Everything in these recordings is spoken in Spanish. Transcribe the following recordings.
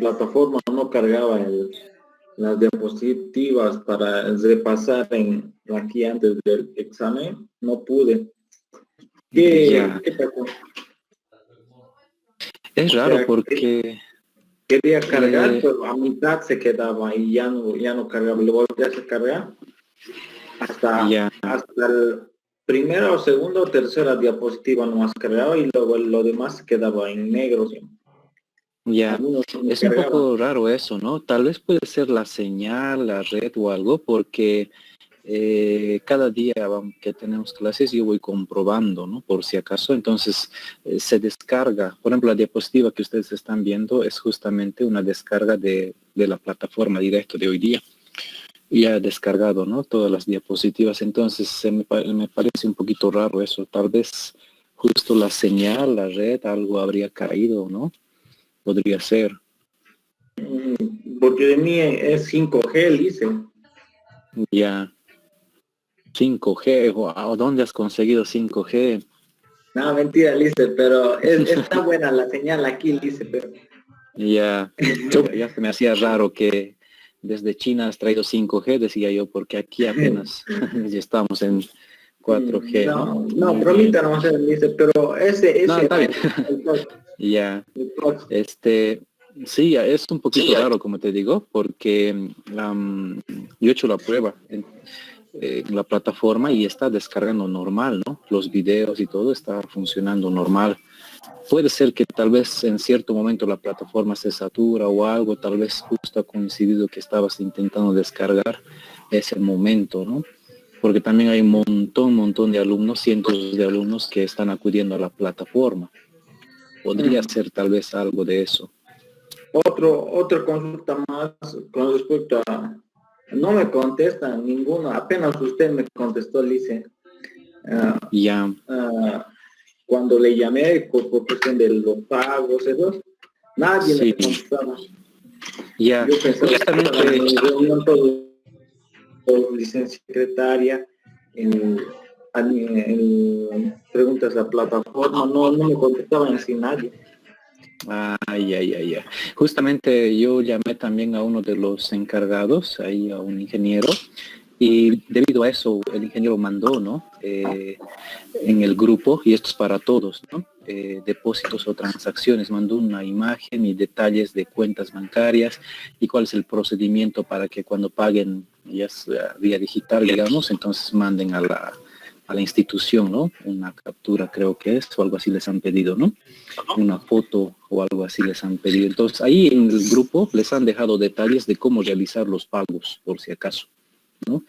plataforma no cargaba las diapositivas para repasar aquí antes del examen, no pude. ¿Qué pasó? Es raro porque quería cargar, pero a mitad se quedaba y ya no cargaba. Lo volví a cargar hasta el primera o segunda o tercera diapositiva nomás cargaba y luego lo demás quedaba en negro siempre. Ya, es un poco raro eso, ¿no? Tal vez puede ser la señal, la red o algo, porque cada día que tenemos clases yo voy comprobando, ¿no? Por si acaso, entonces se descarga. Por ejemplo, la diapositiva que ustedes están viendo es justamente una descarga de la plataforma directo de hoy día. Ya he descargado, ¿no? Todas las diapositivas, entonces me parece un poquito raro eso. Tal vez justo la señal, la red, algo habría caído, ¿no? Podría ser. Porque de mí es 5G, Lice. Ya. 5G, wow, ¿dónde has conseguido 5G? No, mentira, Lice, pero está buena la señal aquí, Lice, pero... Ya se me hacía raro que desde China has traído 5G, decía yo, porque aquí apenas ya estamos en 4G, ¿no? No, bromita no sé, Lice, pero ese... No, está bien. Ya, sí, es un poquito raro, como te digo, porque yo he hecho la prueba en la plataforma y está descargando normal, ¿no? Los videos y todo está funcionando normal. Puede ser que tal vez en cierto momento la plataforma se satura o algo, tal vez justo ha coincidido que estabas intentando descargar ese momento, ¿no? Porque también hay un montón de alumnos, cientos de alumnos que están acudiendo a la plataforma. Podría ser tal vez algo de eso. Otra consulta más con respecto a... No me contesta ninguno, apenas usted me contestó, Lice. Cuando le llamé por cuestión de los pagos, esos, nadie me contestaba. Yo pensaba que estaba en reunión todo licencia secretaria, en preguntas a la plataforma, no me contestaban sin nadie. Justamente yo llamé también a uno de los encargados, ahí a un ingeniero, y debido a eso el ingeniero mandó, ¿no? En el grupo, y esto es para todos, ¿no? Depósitos o transacciones, mandó una imagen y detalles de cuentas bancarias y cuál es el procedimiento para que cuando paguen ya sea vía digital, digamos, entonces manden a la institución, ¿no? Una captura creo que es, o algo así les han pedido, ¿no? Una foto o algo así les han pedido. Entonces ahí en el grupo les han dejado detalles de cómo realizar los pagos, por si acaso, ¿no?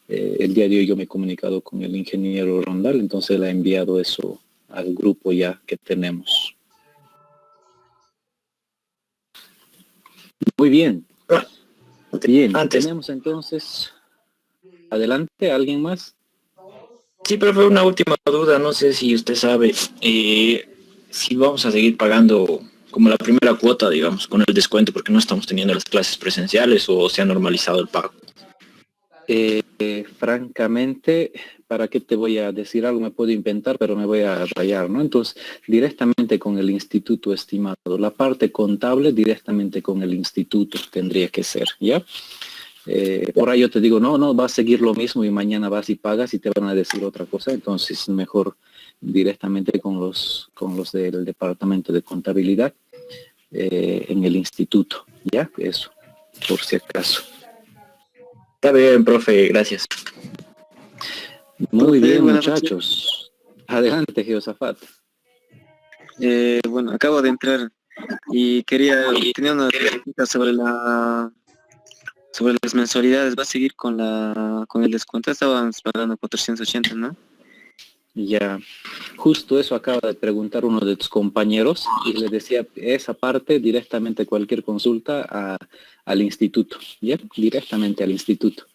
El día de hoy yo me he comunicado con el ingeniero Rondal, entonces le ha enviado eso al grupo ya que tenemos. Muy bien. Bien, tenemos entonces... Adelante, ¿alguien más? Sí, pero fue una última duda, no sé si usted sabe si vamos a seguir pagando como la primera cuota, digamos, con el descuento, porque no estamos teniendo las clases presenciales o se ha normalizado el pago. Francamente, ¿para qué te voy a decir algo? Me puedo inventar, pero me voy a rayar, ¿no? Entonces, directamente con el instituto estimado. La parte contable directamente con el instituto tendría que ser, ¿ya? Por ahí yo te digo, no, va a seguir lo mismo y mañana vas y pagas y te van a decir otra cosa, entonces mejor directamente con los del departamento de contabilidad en el instituto, ¿ya? Eso, por si acaso. Está bien, profe, gracias. Muy bien, muchachos. Adelante, Jeosafat. Bueno, acabo de entrar y tenía una pregunta sobre las mensualidades. ¿Va a seguir con el descuento? Estaban pagando 480, ¿no? Ya, justo eso acaba de preguntar uno de tus compañeros y le decía esa parte directamente cualquier consulta al instituto, ¿ya? Directamente al instituto.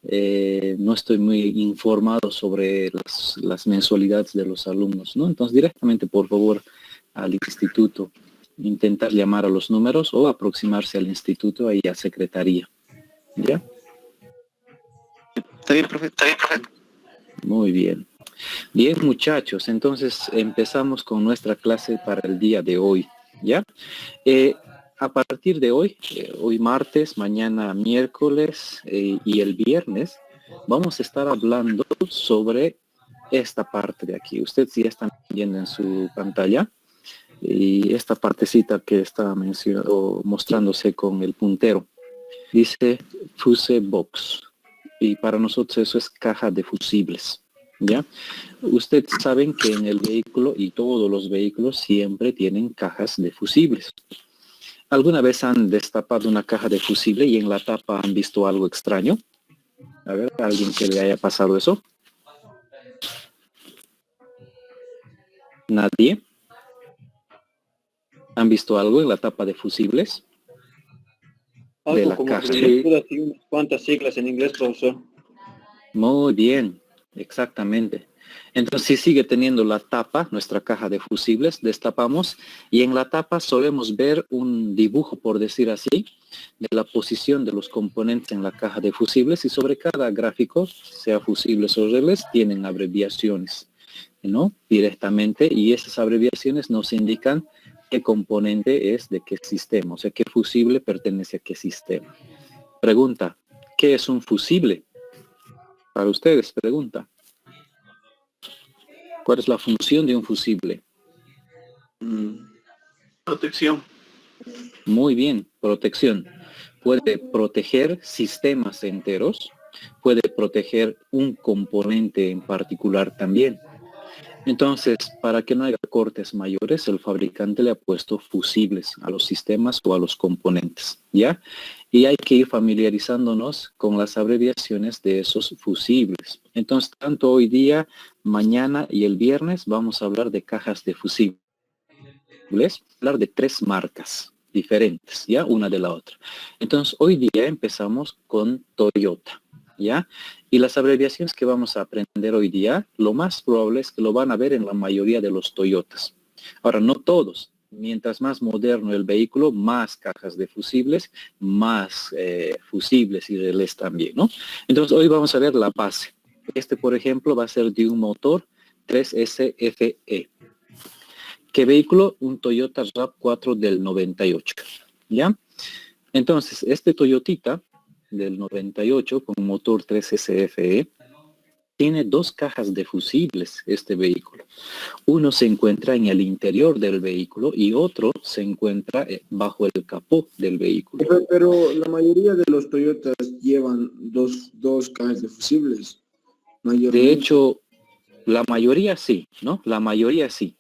No estoy muy informado sobre las mensualidades de los alumnos, ¿no? Entonces directamente, por favor, al instituto, intentar llamar a los números o aproximarse al instituto ahí a secretaría, ¿ya? Está bien, profe. Muy bien. Bien, muchachos, entonces empezamos con nuestra clase para el día de hoy, ¿ya? a partir de hoy, hoy martes, mañana miércoles y el viernes, vamos a estar hablando sobre esta parte de aquí. Ustedes ya están viendo en su pantalla y esta partecita que está mencionado, mostrándose con el puntero. Dice Fuse Box y para nosotros eso es caja de fusibles, ¿ya? Ustedes saben que en el vehículo y todos los vehículos siempre tienen cajas de fusibles. ¿Alguna vez han destapado una caja de fusible y en la tapa han visto algo extraño? A ver, ¿alguien que le haya pasado eso? ¿Nadie? ¿Han visto algo en la tapa de fusibles? Algo De la como caja. abreviaturas y unas cuantas siglas en inglés, profesor. Muy bien, exactamente. Entonces, si sigue teniendo la tapa, nuestra caja de fusibles, destapamos y en la tapa solemos ver un dibujo, por decir así, de la posición de los componentes en la caja de fusibles y sobre cada gráfico, sea fusibles o relés, tienen abreviaciones, ¿no? Directamente, y esas abreviaciones nos indican qué componente es de qué sistema, o sea, qué fusible pertenece a qué sistema. Pregunta, ¿qué es un fusible? Para ustedes, pregunta. ¿Cuál es la función de un fusible? Protección. Muy bien, protección. Puede proteger sistemas enteros, puede proteger un componente en particular también. Entonces, para que no haya cortes mayores, el fabricante le ha puesto fusibles a los sistemas o a los componentes, ¿ya? Y hay que ir familiarizándonos con las abreviaciones de esos fusibles. Entonces, tanto hoy día, mañana y el viernes vamos a hablar de cajas de fusibles, hablar de 3 marcas diferentes, ¿ya? Una de la otra. Entonces, hoy día empezamos con Toyota. ¿Ya? Y las abreviaciones que vamos a aprender hoy día, lo más probable es que lo van a ver en la mayoría de los Toyotas. Ahora, no todos. Mientras más moderno el vehículo, más cajas de fusibles, más fusibles y relés también, ¿no? Entonces, hoy vamos a ver la base. Este, por ejemplo, va a ser de un motor 3SFE. ¿Qué vehículo? Un Toyota RAV4 del 98, ¿ya? Entonces, este Toyotita del 98 con motor 3SFE tiene 2 cajas de fusibles este vehículo. Uno se encuentra en el interior del vehículo y otro se encuentra bajo el capó del vehículo. Pero la mayoría de los Toyotas llevan dos cajas de fusibles. De hecho, la mayoría sí, ¿no? La mayoría sí.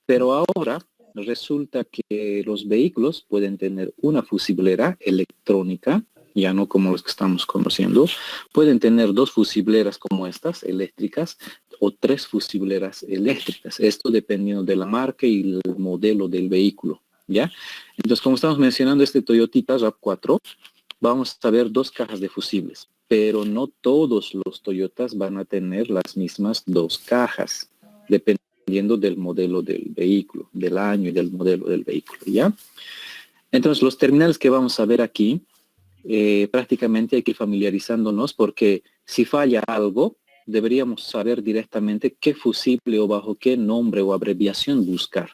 Pero ahora resulta que los vehículos pueden tener una fusiblera electrónica, ya no como los que estamos conociendo, pueden tener 2 fusibleras como estas, eléctricas, o 3 fusibleras eléctricas, esto dependiendo de la marca y el modelo del vehículo, ¿ya? Entonces, como estamos mencionando este Toyotita RAV4, vamos a ver 2 cajas de fusibles, pero no todos los Toyotas van a tener las mismas 2 cajas, dependiendo del modelo del vehículo, del año y del modelo del vehículo, ¿ya? Entonces, los terminales que vamos a ver aquí, prácticamente hay que ir familiarizándonos porque si falla algo, deberíamos saber directamente qué fusible o bajo qué nombre o abreviación buscar.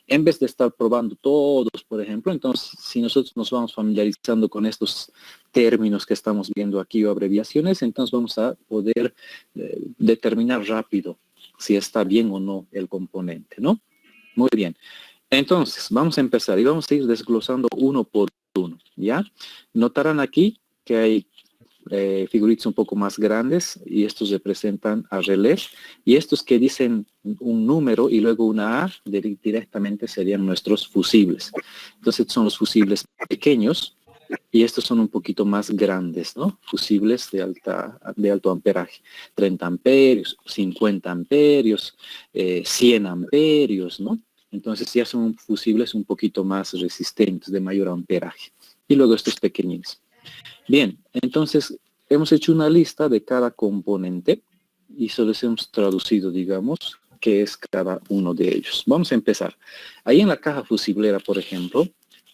En vez de estar probando todos, por ejemplo, entonces si nosotros nos vamos familiarizando con estos términos que estamos viendo aquí o abreviaciones, entonces vamos a poder determinar rápido si está bien o no el componente, ¿no? Muy bien. Entonces, vamos a empezar y vamos a ir desglosando uno por uno, ¿ya? Notarán aquí que hay figuritas un poco más grandes y estos representan a relés y estos que dicen un número y luego una A directamente serían nuestros fusibles. Entonces, son los fusibles pequeños y estos son un poquito más grandes, ¿no? Fusibles de alto amperaje. 30 amperios, 50 amperios, 100 amperios, ¿no? Entonces ya son fusibles un poquito más resistentes, de mayor amperaje. Y luego estos pequeñines. Bien, entonces hemos hecho una lista de cada componente y se los hemos traducido, digamos, qué es cada uno de ellos. Vamos a empezar. Ahí en la caja fusiblera, por ejemplo,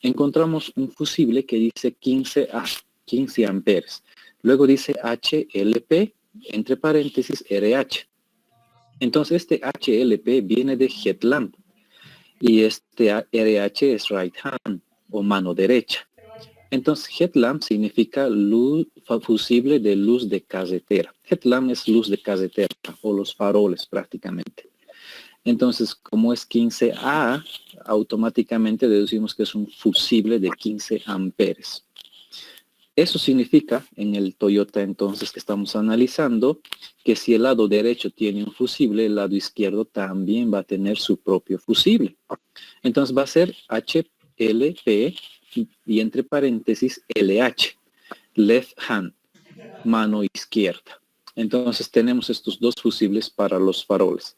encontramos un fusible que dice 15A, 15 amperes. Luego dice HLP, entre paréntesis, RH. Entonces este HLP viene de Headlamp y este RH es Right Hand. o mano derecha. Entonces, headlamp significa luz fusible de luz de carretera. Headlamp es luz de carretera o los faroles prácticamente. Entonces, como es 15A, automáticamente deducimos que es un fusible de 15 amperes. Eso significa, en el Toyota entonces que estamos analizando, que si el lado derecho tiene un fusible, el lado izquierdo también va a tener su propio fusible. Entonces va a ser HLP y entre paréntesis LH, left hand, mano izquierda. Entonces tenemos estos dos fusibles para los faroles.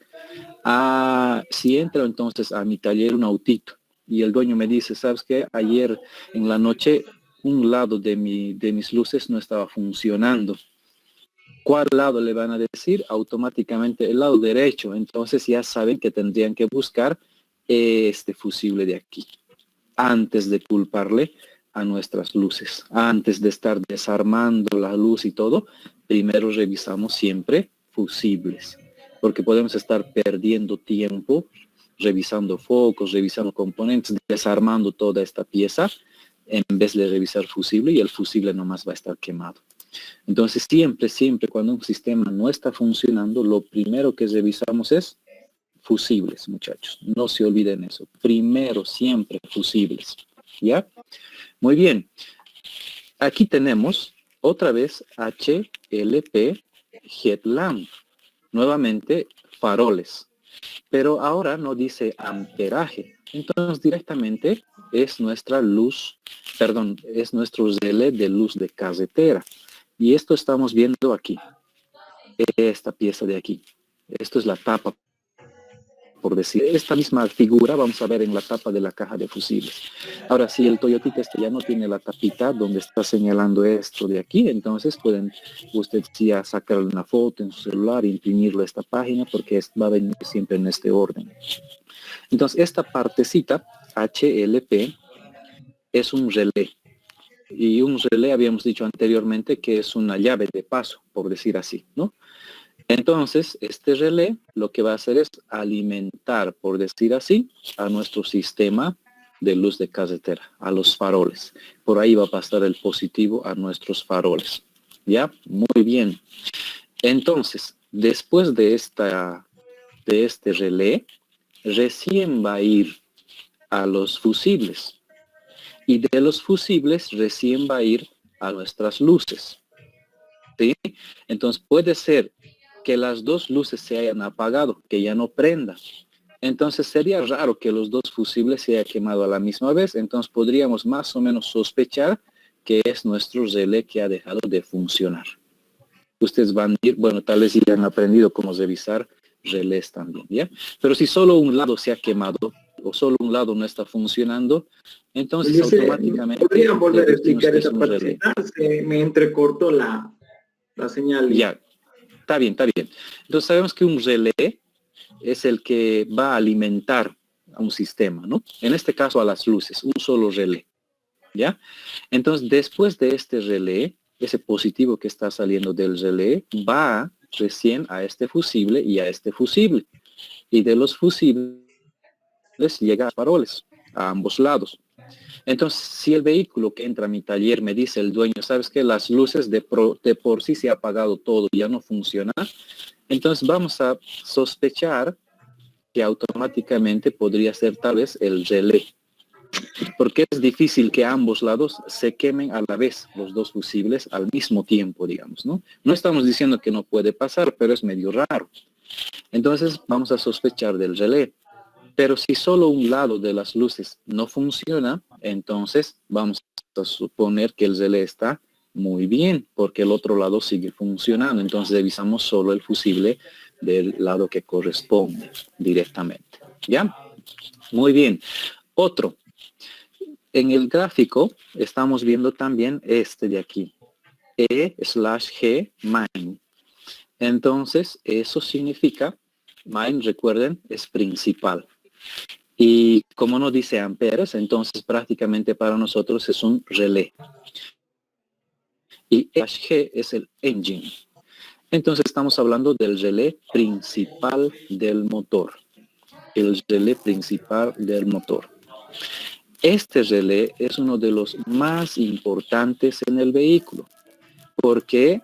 Si entra entonces a mi taller un autito y el dueño me dice, ¿sabes qué? Ayer en la noche un lado de mis luces no estaba funcionando. ¿Cuál lado le van a decir? Automáticamente el lado derecho. Entonces ya saben que tendrían que buscar este fusible de aquí, antes de culparle a nuestras luces. Antes de estar desarmando la luz y todo, primero revisamos siempre fusibles, porque podemos estar perdiendo tiempo revisando focos, revisando componentes, desarmando toda esta pieza, en vez de revisar fusible, y el fusible nomás va a estar quemado. Entonces siempre cuando un sistema no está funcionando, lo primero que revisamos es fusibles, muchachos. No se olviden eso. Primero siempre fusibles. ¿Ya? Muy bien. Aquí tenemos otra vez HLP headlamp. Nuevamente faroles. Pero ahora no dice amperaje. Entonces directamente es nuestra luz, perdón, es nuestro relé de luz de carretera. Y esto estamos viendo aquí. Esta pieza de aquí. Esto es la tapa, por decir. Esta misma figura vamos a ver en la tapa de la caja de fusibles. Ahora, si el Toyotita este ya no tiene la tapita donde está señalando esto de aquí, entonces pueden ustedes ya sacarle una foto en su celular e imprimirlo a esta página, porque va a venir siempre en este orden. Entonces, esta partecita, HLP, es un relé. Y un relé habíamos dicho anteriormente que es una llave de paso, por decir así, ¿no? Entonces, este relé lo que va a hacer es alimentar, por decir así, a nuestro sistema de luz de carretera, a los faroles. Por ahí va a pasar el positivo a nuestros faroles. ¿Ya? Muy bien. Entonces, después de este relé, recién va a ir a los fusibles. Y de los fusibles recién va a ir a nuestras luces. ¿Sí? Entonces puede ser que las dos luces se hayan apagado, que ya no prenda. Entonces sería raro que los dos fusibles se hayan quemado a la misma vez. Entonces podríamos más o menos sospechar que es nuestro relé que ha dejado de funcionar. Ustedes van a ir, bueno, tal vez ya han aprendido cómo revisar relés también, ¿ya? Pero si solo un lado se ha quemado o solo un lado no está funcionando, entonces automáticamente... ¿Podrían volver a explicar esa parte? Se me entrecortó la señal. Ya, está bien. Entonces sabemos que un relé es el que va a alimentar a un sistema, ¿no? En este caso a las luces, un solo relé, ¿ya? Entonces después de este relé, ese positivo que está saliendo del relé va recién a este fusible y a este fusible. Y de los fusibles llega a faroles, a ambos lados. Entonces, si el vehículo que entra a mi taller me dice el dueño, ¿sabes qué? Las luces de por sí se ha apagado todo, ya no funciona. Entonces vamos a sospechar que automáticamente podría ser tal vez el relé. Porque es difícil que ambos lados se quemen a la vez, los dos fusibles al mismo tiempo, digamos, ¿no? No estamos diciendo que no puede pasar, pero es medio raro. Entonces vamos a sospechar del relé. Pero si solo un lado de las luces no funciona, entonces vamos a suponer que el relé está muy bien, porque el otro lado sigue funcionando. Entonces revisamos solo el fusible del lado que corresponde directamente. ¿Ya? Muy bien. Otro. En el gráfico estamos viendo también este de aquí. E/G main. Entonces, eso significa, main, recuerden, es principal. Y como no dice amperes, entonces prácticamente para nosotros es un relé. Y G es el engine. Entonces estamos hablando del relé principal del motor. El relé principal del motor. Este relé es uno de los más importantes en el vehículo. ¿Por qué?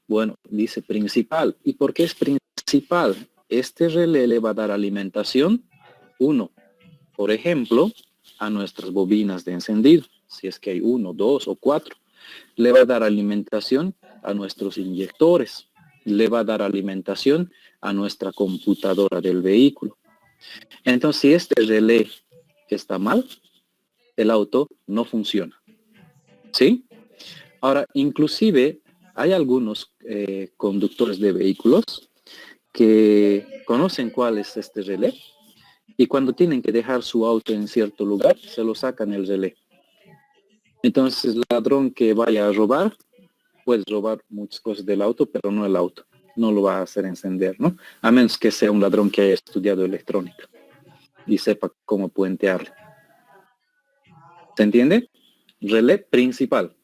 Bueno, dice principal. ¿Y por qué es principal? Este relé le va a dar alimentación, uno, por ejemplo, a nuestras bobinas de encendido, si es que hay 1, 2 o 4. Le va a dar alimentación a nuestros inyectores. Le va a dar alimentación a nuestra computadora del vehículo. Entonces, si este relé está mal, el auto no funciona. ¿Sí? Ahora, inclusive, hay algunos conductores de vehículos que conocen cuál es este relé y cuando tienen que dejar su auto en cierto lugar, se lo sacan el relé. Entonces, el ladrón que vaya a robar, puede robar muchas cosas del auto, pero no el auto. No lo va a hacer encender, ¿no? A menos que sea un ladrón que haya estudiado electrónica y sepa cómo puentearle. ¿Se entiende? Relé principal,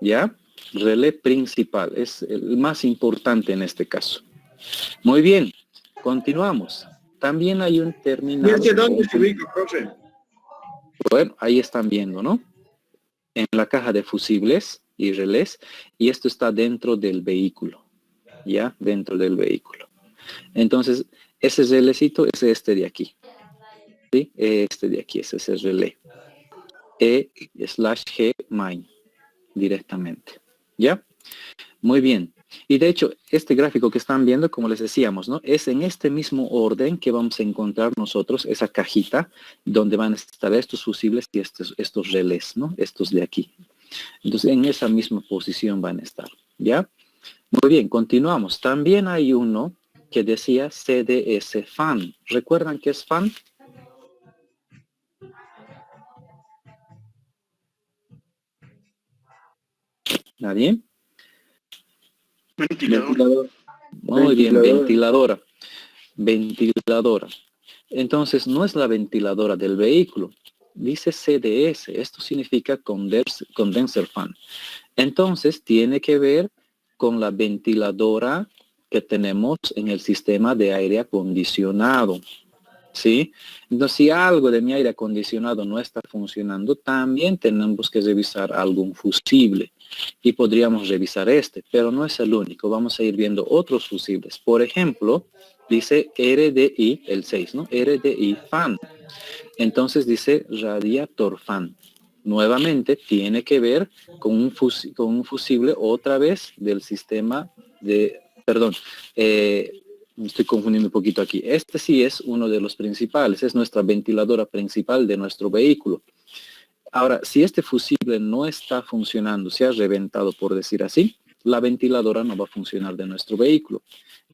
¿ya? Relé principal es el más importante en este caso. Muy bien, continuamos. También hay un terminal. ¿Y hacia dónde se ubica, profe? Bueno, ahí están viendo, ¿no? En la caja de fusibles y relés, y esto está dentro del vehículo, ¿ya? Dentro del vehículo. Entonces, ese relécito es este de aquí, ¿sí? Este de aquí, ese es el relé. E/G main, directamente, ¿ya? Muy bien. Y de hecho, este gráfico que están viendo, como les decíamos, ¿no? Es en este mismo orden que vamos a encontrar nosotros esa cajita donde van a estar estos fusibles y estos relés, ¿no? Estos de aquí. Entonces, en esa misma posición van a estar, ¿ya? Muy bien, continuamos. También hay uno que decía CDS fan. ¿Recuerdan qué es fan? ¿Nadie? Ventilador. Muy bien, ventiladora. Ventiladora. Entonces, no es la ventiladora del vehículo. Dice CDS. Esto significa condenser fan. Entonces, tiene que ver con la ventiladora que tenemos en el sistema de aire acondicionado. ¿Sí? Entonces, si algo de mi aire acondicionado no está funcionando, también tenemos que revisar algún fusible. Y podríamos revisar este, pero no es el único. Vamos a ir viendo otros fusibles. Por ejemplo, dice RDI, el 6, ¿no? RDI fan. Entonces dice radiator fan. Nuevamente tiene que ver con un fusible otra vez del sistema de, perdón, me estoy confundiendo un poquito aquí. Este sí es uno de los principales, es nuestra ventiladora principal de nuestro vehículo. Ahora, si este fusible no está funcionando, se ha reventado por decir así, la ventiladora no va a funcionar de nuestro vehículo.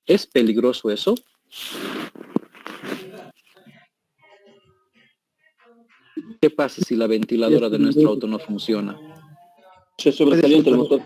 ¿Es peligroso eso? ¿Qué pasa si la ventiladora de nuestro auto no funciona? Se sobrecalienta el motor.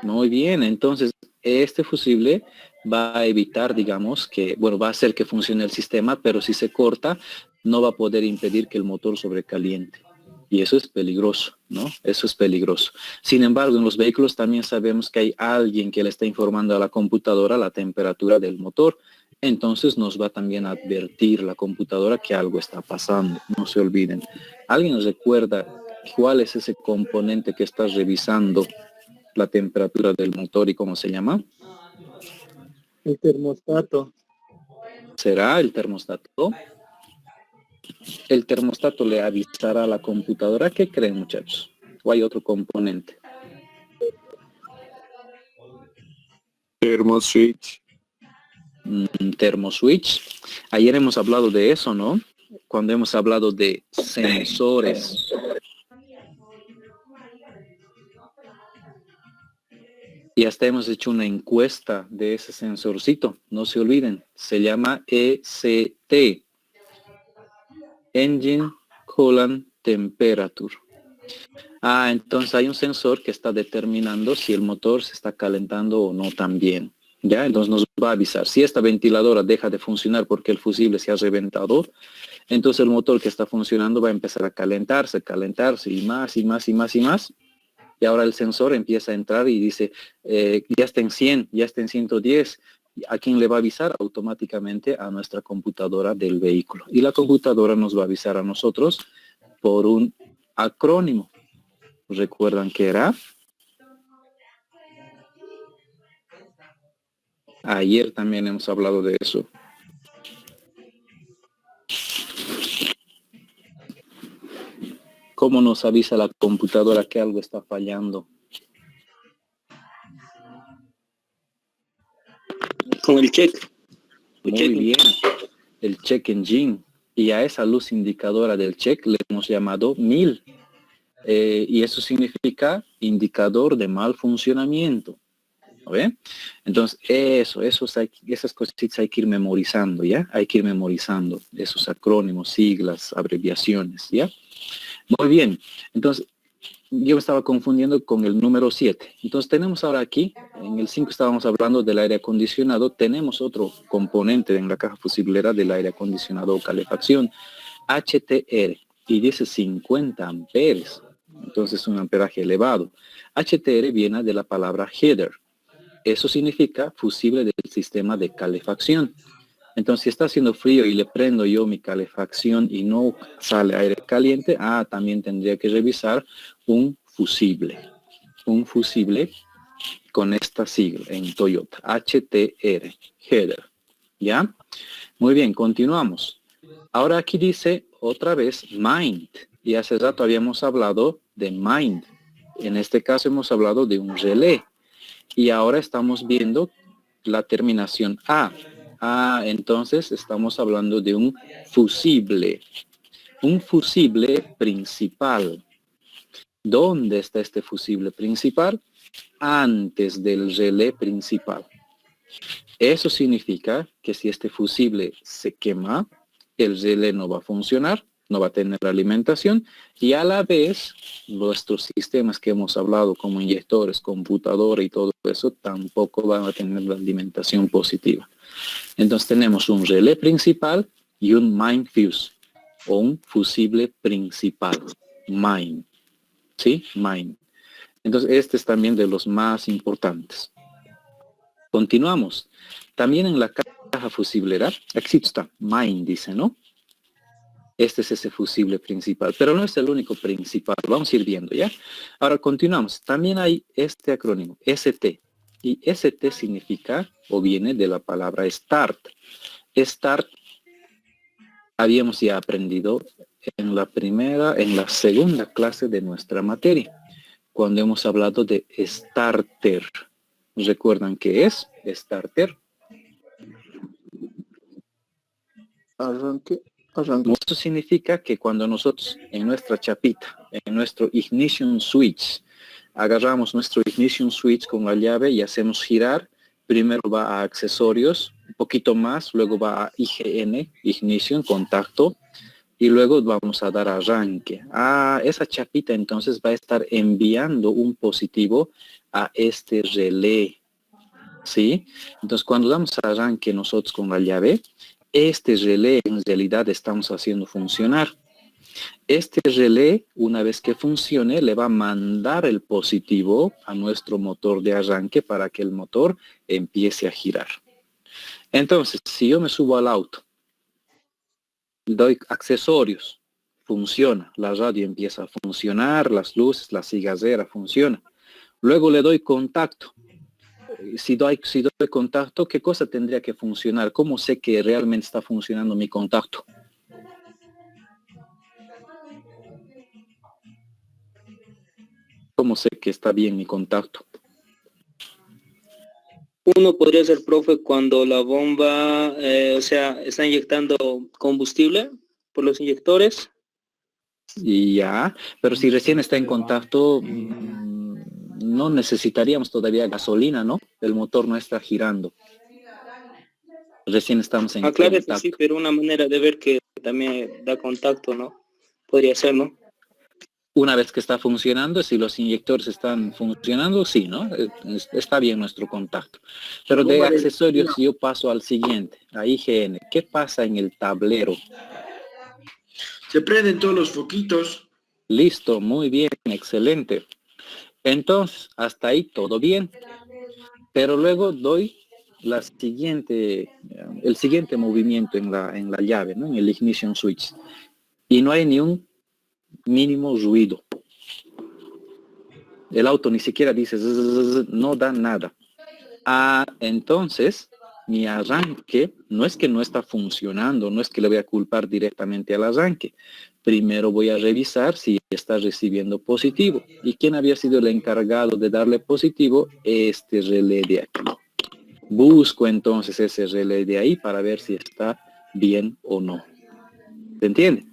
Muy bien, entonces este fusible va a evitar, digamos, que, bueno, va a hacer que funcione el sistema, pero si se corta, no va a poder impedir que el motor sobrecaliente. Y eso es peligroso, ¿no? Eso es peligroso. Sin embargo, en los vehículos también sabemos que hay alguien que le está informando a la computadora la temperatura del motor. Entonces nos va también a advertir la computadora que algo está pasando. No se olviden. ¿Alguien recuerda cuál es ese componente que está revisando la temperatura del motor y cómo se llama? El termostato. ¿Será el termostato? El termostato le avisará a la computadora. ¿Qué creen, muchachos? ¿O hay otro componente? Thermoswitch. Thermoswitch. Ayer hemos hablado de eso, ¿no? Cuando hemos hablado de sensores. Y hasta hemos hecho una encuesta de ese sensorcito. No se olviden. Se llama ECT. Engine Coolant Temperature. Entonces hay un sensor que está determinando si el motor se está calentando o no también. ¿Ya? Entonces nos va a avisar. Si esta ventiladora deja de funcionar porque el fusible se ha reventado, entonces el motor que está funcionando va a empezar a calentarse y más y más y más y más. Y ahora el sensor empieza a entrar y dice, ya está en 100, ya está en 110. ¿A quién le va a avisar? Automáticamente a nuestra computadora del vehículo. Y la computadora nos va a avisar a nosotros por un acrónimo. ¿Recuerdan qué era? Ayer también hemos hablado de eso. ¿Cómo nos avisa la computadora que algo está fallando? Con el check. Muy bien, el check engine. Y a esa luz indicadora del check le hemos llamado 1000. Y eso significa indicador de mal funcionamiento. ¿No ve? Entonces, esas cositas hay que ir memorizando, ¿ya? Hay que ir memorizando esos acrónimos, siglas, abreviaciones, ¿ya? Muy bien. Entonces, yo me estaba confundiendo con el número 7. Entonces, tenemos ahora aquí, en el 5 estábamos hablando del aire acondicionado, tenemos otro componente en la caja fusiblera del aire acondicionado o calefacción, HTR, y dice 50 amperes. Entonces, un amperaje elevado. HTR viene de la palabra heater. Eso significa fusible del sistema de calefacción. Entonces, si está haciendo frío y le prendo yo mi calefacción y no sale aire caliente, también tendría que revisar un fusible. Un fusible con esta sigla en Toyota. HTR, header. ¿Ya? Muy bien, continuamos. Ahora aquí dice otra vez mind. Y hace rato habíamos hablado de mind. En este caso hemos hablado de un relé. Y ahora estamos viendo la terminación A. Entonces estamos hablando de un fusible. Un fusible principal. ¿Dónde está este fusible principal? Antes del relé principal. Eso significa que si este fusible se quema, el relé no va a funcionar, no va a tener alimentación y a la vez nuestros sistemas que hemos hablado como inyectores, computadora y todo eso tampoco van a tener la alimentación positiva. Entonces tenemos un relé principal y un main fuse o un fusible principal, main. ¿Sí? Main. Entonces este es también de los más importantes. Continuamos. También en la caja fusiblera, aquí está, main dice, ¿no? Este es ese fusible principal, pero no es el único principal. Vamos a ir viendo, ¿ya? Ahora continuamos. También hay este acrónimo, ST. Y ST significa, o viene de la palabra start. Start habíamos ya aprendido en la segunda clase de nuestra materia, cuando hemos hablado de starter. ¿Recuerdan qué es starter? Arranque. Eso significa que cuando nosotros en nuestra chapita, en nuestro ignition switch, agarramos nuestro ignition switch con la llave y hacemos girar, primero va a accesorios, un poquito más, luego va a IGN, ignition, contacto, y luego vamos a dar arranque. Esa chapita entonces va a estar enviando un positivo a este relé, ¿sí? Entonces cuando damos arranque nosotros con la llave, este relé en realidad estamos haciendo funcionar. Este relé, una vez que funcione, le va a mandar el positivo a nuestro motor de arranque para que el motor empiece a girar. Entonces, si yo me subo al auto, doy accesorios, funciona, la radio empieza a funcionar, las luces, la cigarrera funciona. Luego le doy contacto. Si doy contacto, ¿qué cosa tendría que funcionar? ¿Cómo sé que realmente está funcionando mi contacto? ¿Cómo sé que está bien mi contacto? Uno podría ser, profe, cuando la bomba, está inyectando combustible por los inyectores. Y ya, pero si recién está en contacto, no necesitaríamos todavía gasolina, ¿no? El motor no está girando. Recién estamos en Claro, contacto. sí, pero una manera de ver que también da contacto, ¿no? Podría ser, ¿no? Una vez que está funcionando, si los inyectores están funcionando, sí, ¿no? Está bien nuestro contacto. Pero de accesorios yo paso al siguiente, a IGN. ¿Qué pasa en el tablero? Se prenden todos los foquitos. Listo, muy bien, excelente. Entonces, hasta ahí todo bien. Pero luego doy el siguiente movimiento en la llave, ¿no? En el ignition switch. Y no hay ni un mínimo ruido. El auto ni siquiera dice, no da nada. Entonces, mi arranque no es que no está funcionando, no es que le voy a culpar directamente al arranque. Primero voy a revisar si está recibiendo positivo. ¿Y quién había sido el encargado de darle positivo? Este relé de aquí. Busco entonces ese relé de ahí para ver si está bien o no. ¿Se entiende?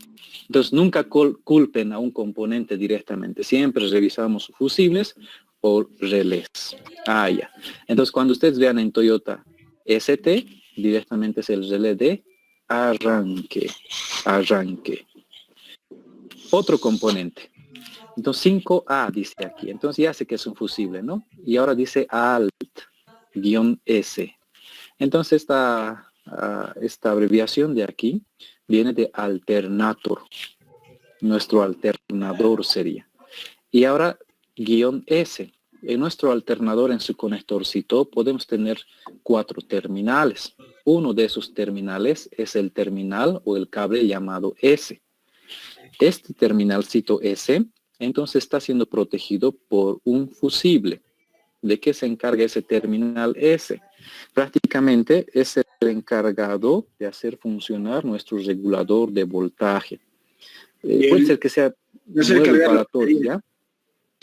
Entonces nunca culpen a un componente directamente. Siempre revisamos fusibles o relés. Ya. Entonces cuando ustedes vean en Toyota ST, directamente es el relé de arranque. Otro componente. Entonces 5A dice aquí. Entonces ya sé que es un fusible, ¿no? Y ahora dice alt-S. Entonces esta abreviación de aquí viene de alternator. Nuestro alternador sería. Y ahora -S. En nuestro alternador, en su conectorcito, podemos tener 4 terminales. Uno de esos terminales es el terminal o el cable llamado S. Este terminalcito S, entonces está siendo protegido por un fusible. ¿De qué se encarga ese terminal S? Prácticamente es el encargado de hacer funcionar nuestro regulador de voltaje. Puede ser que sea nuevo para todos, ¿ya?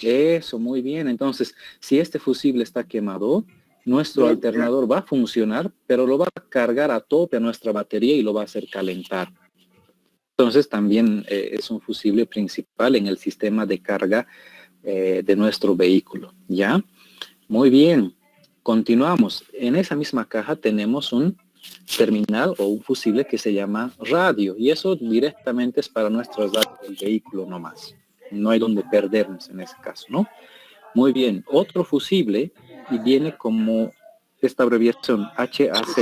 Eso, muy bien. Entonces, si este fusible está quemado, nuestro alternador va a funcionar, pero lo va a cargar a tope a nuestra batería y lo va a hacer calentar. Entonces, también es un fusible principal en el sistema de carga de nuestro vehículo, ¿ya? Muy bien. Continuamos. En esa misma caja tenemos un terminal o un fusible que se llama radio, y eso directamente es para nuestros datos del vehículo nomás. No hay donde perdernos en ese caso, ¿no? Muy bien. Otro fusible y viene como esta abreviación HAZ.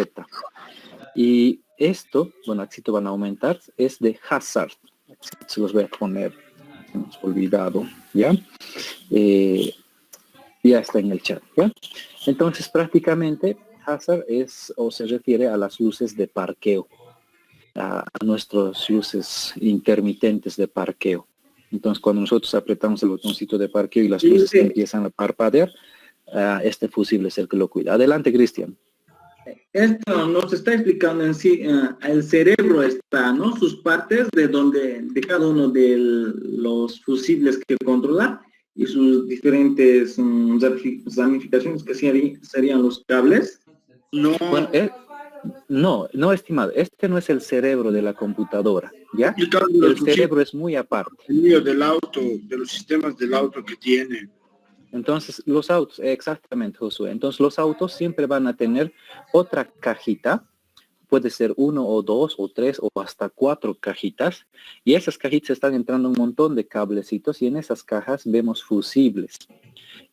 Y esto, bueno, aquí te van a aumentar, es de hazard. Se los voy a poner, hemos olvidado, ¿ya? Ya está en el chat, ¿ya? Entonces, prácticamente, hazard es o se refiere a las luces de parqueo, a nuestras luces intermitentes de parqueo. Entonces, cuando nosotros apretamos el botoncito de parqueo y las luces empiezan a parpadear, este fusible es el que lo cuida. Adelante, Cristian. Esto nos está explicando en sí, el cerebro está, ¿no? Sus partes de cada uno de los fusibles que controla y sus diferentes ramificaciones que serían los cables. No. Bueno, no, estimado, este no es el cerebro de la computadora, ¿ya? El cerebro es muy aparte. El mío del auto, de los sistemas del auto que tiene. Entonces, los autos, exactamente, Josué. Entonces, los autos siempre van a tener otra cajita, puede ser 1 o 2 o 3 o hasta 4 cajitas, y esas cajitas están entrando un montón de cablecitos, y en esas cajas vemos fusibles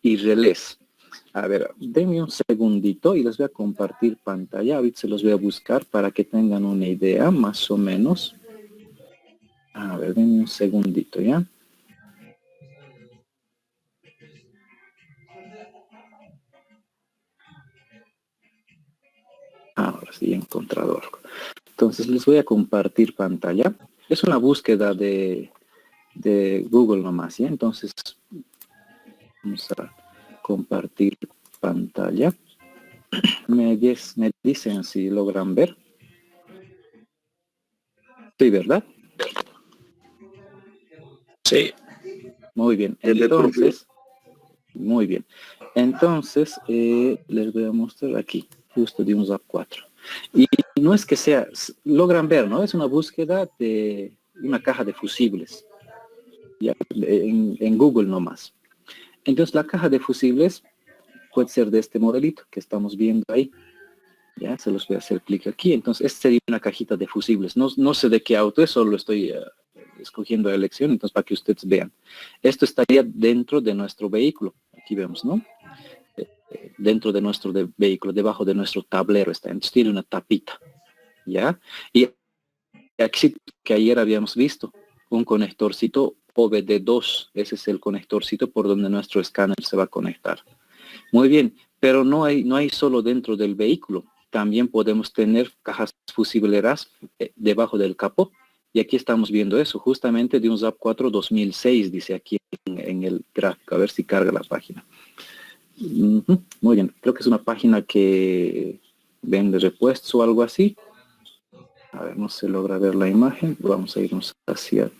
y relés. A ver, denme un segundito y les voy a compartir pantalla. Ahorita se los voy a buscar para que tengan una idea, más o menos. A ver, denme un segundito, ¿ya? Ahora sí he encontrado algo. Entonces les voy a compartir pantalla. Es una búsqueda de Google nomás, ¿ya? Entonces vamos a compartir pantalla. Me dicen si logran ver. Sí, ¿verdad? Sí. Muy bien. Entonces, muy bien. Entonces, les voy a mostrar aquí, justo de un Zap 4. Y no es que sea, logran ver, ¿no? Es una búsqueda de una caja de fusibles. Ya, en Google nomás. Entonces, la caja de fusibles puede ser de este modelito que estamos viendo ahí. Ya, se los voy a hacer clic aquí. Entonces, esta sería una cajita de fusibles. No sé de qué auto es, solo estoy escogiendo la elección, entonces para que ustedes vean. Esto estaría dentro de nuestro vehículo. Aquí vemos, ¿no? Dentro de nuestro vehículo, debajo de nuestro tablero está. Entonces tiene una tapita, ¿ya? Y aquí que ayer habíamos visto un conectorcito OBD2. Ese es el conectorcito por donde nuestro escáner se va a conectar. Muy bien, pero no hay solo dentro del vehículo. También podemos tener cajas fusileras debajo del capó. Y aquí estamos viendo eso, justamente de un ZAP 4 2006, dice aquí en el gráfico. A ver si carga la página. Muy bien, creo que es una página que vende repuestos o algo así. A ver, no se logra ver la imagen. Vamos a irnos hacia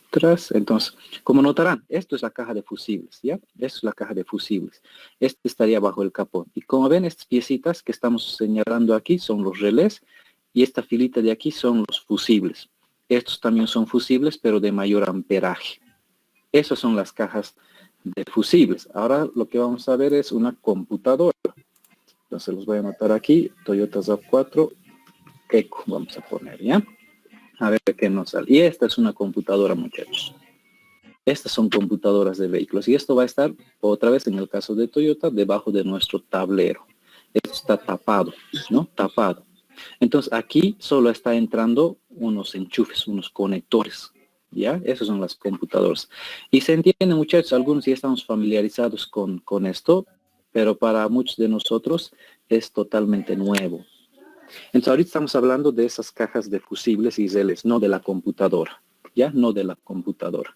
atrás. Entonces, como notarán, esto es la caja de fusibles, ¿ya? Esto es la caja de fusibles. Este estaría bajo el capó. Y como ven, estas piecitas que estamos señalando aquí son los relés y esta filita de aquí son los fusibles. Estos también son fusibles, pero de mayor amperaje. Esas son las cajas de fusibles. Ahora lo que vamos a ver es una computadora. Entonces los voy a anotar aquí. Toyota ZAP 4 Eco vamos a poner, ¿ya? A ver qué nos sale. Y esta es una computadora, muchachos. Estas son computadoras de vehículos. Y esto va a estar, otra vez en el caso de Toyota, debajo de nuestro tablero. Esto está tapado, ¿no? Tapado. Entonces aquí solo está entrando unos enchufes, unos conectores. ¿Ya? Esas son las computadoras. Y se entiende, muchachos, algunos ya estamos familiarizados con esto, pero para muchos de nosotros es totalmente nuevo. Entonces ahorita estamos hablando de esas cajas de fusibles y reles, no de la computadora. ¿Ya? No de la computadora.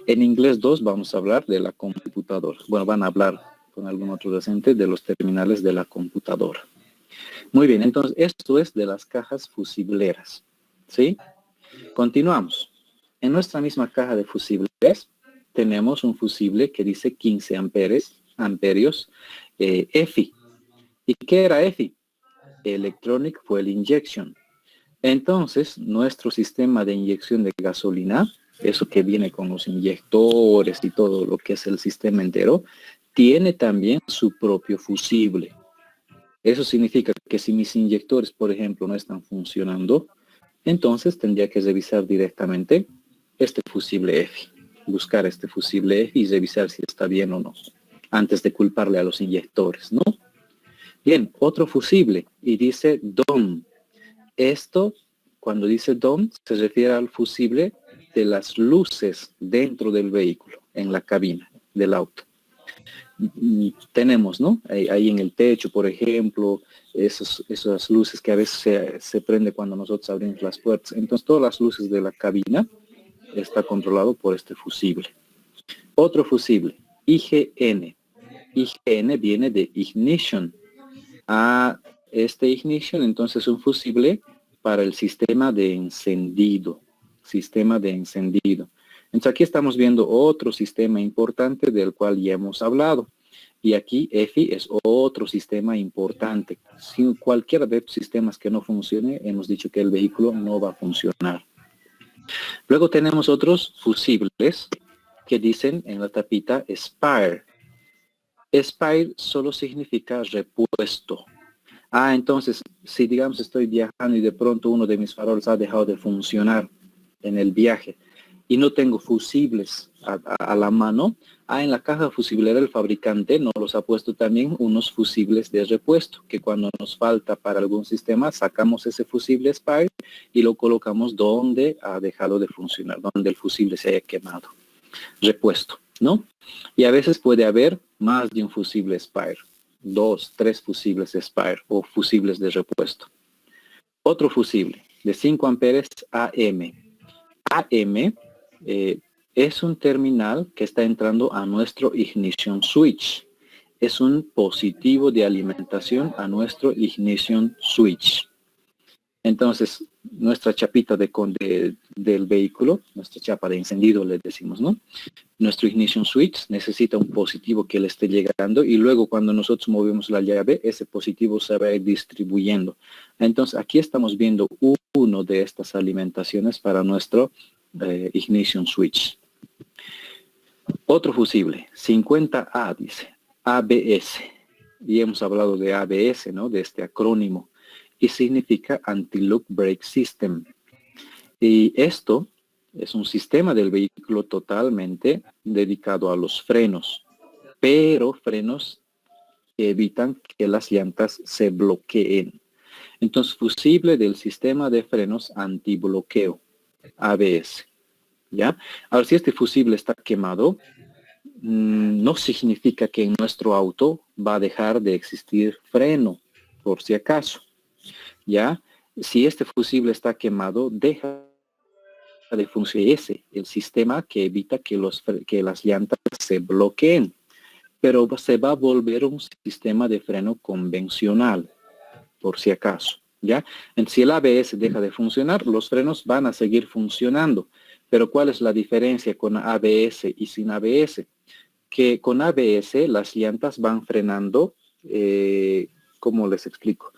En inglés 2 vamos a hablar de la computadora. Bueno, van a hablar con algún otro docente de los terminales de la computadora. Muy bien, entonces esto es de las cajas fusibleras. ¿Sí? Continuamos. En nuestra misma caja de fusibles tenemos un fusible que dice 15 amperios EFI. ¿Y qué era EFI? Electronic Fuel Injection. Entonces, nuestro sistema de inyección de gasolina, eso que viene con los inyectores y todo lo que es el sistema entero, tiene también su propio fusible. Eso significa que si mis inyectores, por ejemplo, no están funcionando, entonces tendría que revisar directamente este fusible EFI, buscar este fusible EFI y revisar si está bien o no, antes de culparle a los inyectores, ¿no? Bien, otro fusible, y dice DOM. Esto, cuando dice DOM, se refiere al fusible de las luces dentro del vehículo, en la cabina del auto. Tenemos, ¿no? Ahí en el techo, por ejemplo, esas luces que a veces se prende cuando nosotros abrimos las puertas. Entonces, todas las luces de la cabina está controlado por este fusible. Otro fusible, IGN. IGN viene de Ignition. Este Ignition, entonces, es un fusible para el sistema de encendido. Sistema de encendido. Entonces, aquí estamos viendo otro sistema importante del cual ya hemos hablado. Y aquí EFI es otro sistema importante. Sin cualquiera de estos sistemas que no funcione, hemos dicho que el vehículo no va a funcionar. Luego tenemos otros fusibles que dicen en la tapita SPARE. SPARE solo significa repuesto. Entonces, si digamos estoy viajando y de pronto uno de mis faroles ha dejado de funcionar en el viaje y no tengo fusibles a la mano, en la caja fusiblera el fabricante nos los ha puesto también unos fusibles de repuesto, que cuando nos falta para algún sistema, sacamos ese fusible SPARE y lo colocamos donde ha dejado de funcionar, donde el fusible se haya quemado. Repuesto, ¿no? Y a veces puede haber más de un fusible SPARE, 2, 3 fusibles SPARE o fusibles de repuesto. Otro fusible de 5 amperes AM. AM es un terminal que está entrando a nuestro ignition switch. Es un positivo de alimentación a nuestro ignition switch. Entonces, nuestra chapita del vehículo, nuestra chapa de encendido le decimos, ¿no? Nuestro ignition switch necesita un positivo que le esté llegando y luego cuando nosotros movemos la llave, ese positivo se va a ir distribuyendo. Entonces, aquí estamos viendo uno de estas alimentaciones para nuestro ignition switch. Otro fusible, 50A, dice, ABS. Y hemos hablado de ABS, ¿no? De este acrónimo. Y significa Anti-Lock Brake System. Y esto es un sistema del vehículo totalmente dedicado a los frenos. Pero frenos que evitan que las llantas se bloqueen. Entonces, fusible del sistema de frenos antibloqueo, ABS. ¿Ya? Ahora, si este fusible está quemado, no significa que en nuestro auto va a dejar de existir freno, por si acaso. ¿Ya? Si este fusible está quemado, deja de funcionar ese, el sistema que evita que las llantas se bloqueen, pero se va a volver un sistema de freno convencional, por si acaso, ¿ya? Si el ABS deja de funcionar, los frenos van a seguir funcionando, pero ¿cuál es la diferencia con ABS y sin ABS? Que con ABS las llantas van frenando, ¿cómo les explico?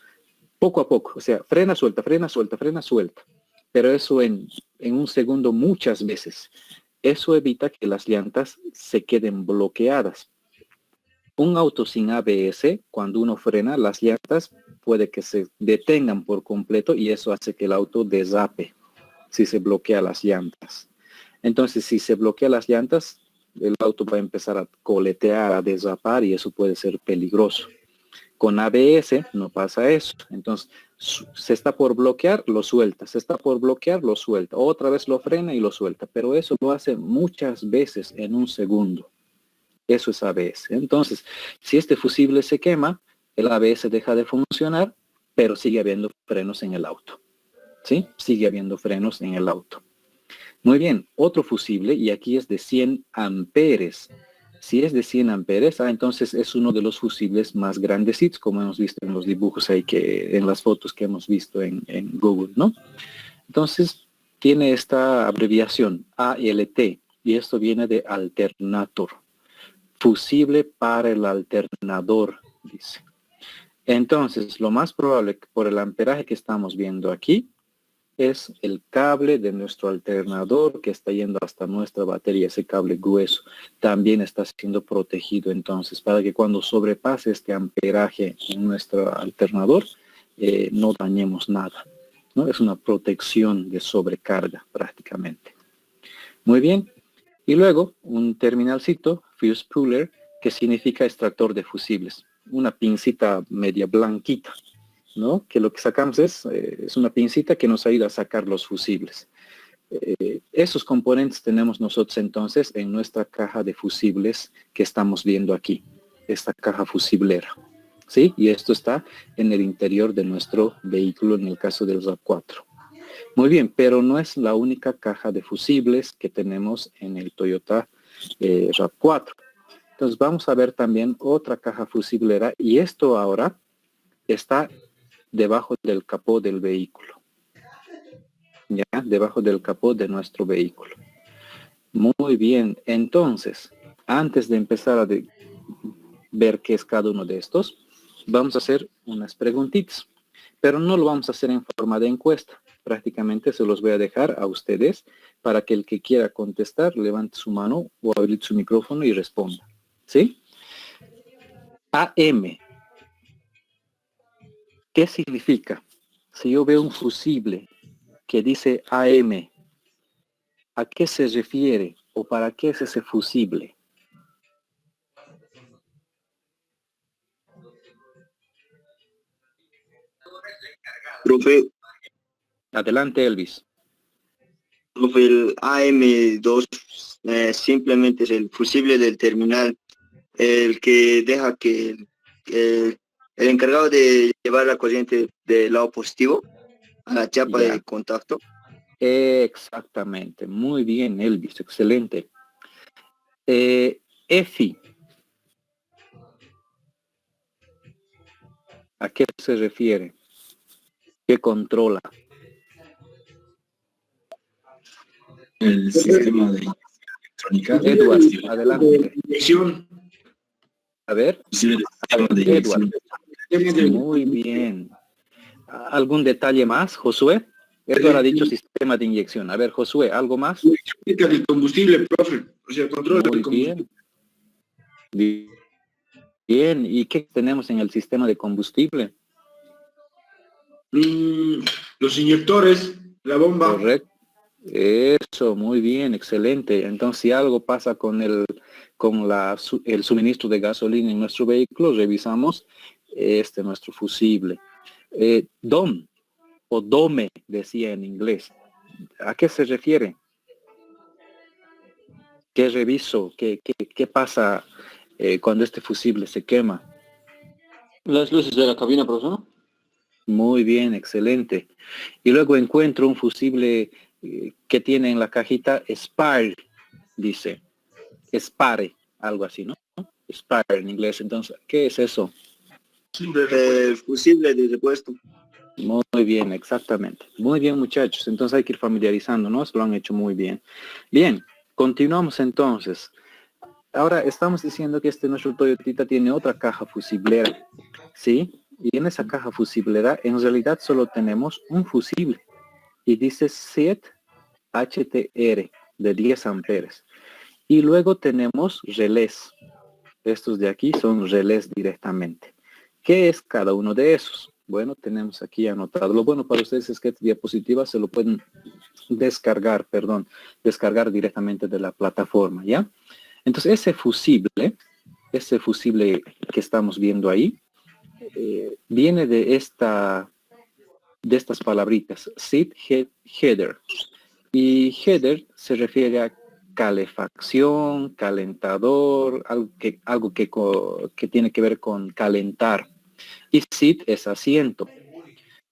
Poco a poco, o sea, frena, suelta, frena, suelta, frena, suelta. Pero eso en un segundo muchas veces. Eso evita que las llantas se queden bloqueadas. Un auto sin ABS, cuando uno frena, las llantas puede que se detengan por completo y eso hace que el auto desape si se bloquea las llantas. Entonces, si se bloquea las llantas, el auto va a empezar a coletear, a desapar y eso puede ser peligroso. Con ABS no pasa eso. Entonces, se está por bloquear, lo suelta. Se está por bloquear, lo suelta. Otra vez lo frena y lo suelta. Pero eso lo hace muchas veces en un segundo. Eso es ABS. Entonces, si este fusible se quema, el ABS deja de funcionar, pero sigue habiendo frenos en el auto. ¿Sí? Sigue habiendo frenos en el auto. Muy bien, otro fusible, y aquí es de 100 amperes. Si es de 100 amperes, entonces es uno de los fusibles más grandecitos, como hemos visto en los dibujos ahí, en las fotos que hemos visto en Google, ¿no? Entonces, tiene esta abreviación, ALT, y esto viene de alternator. Fusible para el alternador, dice. Entonces, lo más probable, por el amperaje que estamos viendo aquí, es el cable de nuestro alternador que está yendo hasta nuestra batería, ese cable grueso. También está siendo protegido entonces para que cuando sobrepase este amperaje en nuestro alternador, no dañemos nada, ¿no? Es una protección de sobrecarga prácticamente. Muy bien. Y luego un terminalcito, fuse puller, que significa extractor de fusibles. Una pincita media blanquita, ¿no? Que lo que sacamos es una pincita que nos ayuda a sacar los fusibles. Esos componentes tenemos nosotros entonces en nuestra caja de fusibles que estamos viendo aquí, esta caja fusiblera, ¿sí? Y esto está en el interior de nuestro vehículo en el caso del RAV4. Muy bien, pero no es la única caja de fusibles que tenemos en el Toyota RAV4. Entonces vamos a ver también otra caja fusiblera y esto ahora está debajo del capó del vehículo. Ya, debajo del capó de nuestro vehículo. Muy bien, entonces, antes de empezar a ver qué es cada uno de estos, vamos a hacer unas preguntitas, pero no lo vamos a hacer en forma de encuesta. Prácticamente se los voy a dejar a ustedes para que el que quiera contestar levante su mano o habilite su micrófono y responda. ¿Sí? AM. ¿Qué significa? Si yo veo un fusible que dice AM, ¿a qué se refiere o para qué es ese fusible? Profe, Adelante, Elvis. profe, el AM2 simplemente es el fusible del terminal, el que deja que el encargado de llevar la corriente del lado positivo a la chapa Ya. de contacto. Exactamente. Muy bien, Elvis. Excelente. EFI. ¿A qué se refiere? ¿Qué controla? El sistema de electrónica. Edward, adelante. Dirección. A ver. Edward. Muy bien. ¿Algún detalle más, Josué? Edward ha dicho sistema de inyección. A ver, Josué, ¿algo más? El combustible, profe. O sea, controla el combustible. Bien. Bien. ¿Y qué tenemos en el sistema de combustible? Los inyectores, la bomba. Correcto. Eso, muy bien, excelente. Entonces, si algo pasa con el suministro de gasolina en nuestro vehículo, revisamos nuestro fusible. DOM o DOME, decía en inglés. ¿A qué se refiere? ¿Qué reviso? ¿Qué pasa cuando este fusible se quema? Las luces de la cabina, profesor. Muy bien, excelente. Y luego encuentro un fusible que tiene en la cajita SPARE, dice. SPARE, algo así, ¿no? SPARE en inglés. Entonces, ¿qué es eso? Fusible de repuesto. Muy bien, exactamente. Muy bien, muchachos. Entonces hay que ir familiarizándonos. Lo han hecho muy bien. Bien, continuamos entonces. Ahora estamos diciendo que nuestro Toyotita tiene otra caja fusiblera, ¿sí? Y en esa caja fusiblera, en realidad solo tenemos un fusible. Y dice SET HTR de 10 amperes. Y luego tenemos relés. Estos de aquí son relés directamente. ¿Qué es cada uno de esos? Bueno, tenemos aquí anotado. Lo bueno para ustedes es que esta diapositiva se lo pueden descargar directamente de la plataforma, ¿ya? Entonces ese fusible que estamos viendo ahí, viene de estas palabritas, SID header. Y header se refiere a calefacción, calentador, algo que tiene que ver con calentar. Y seat es asiento.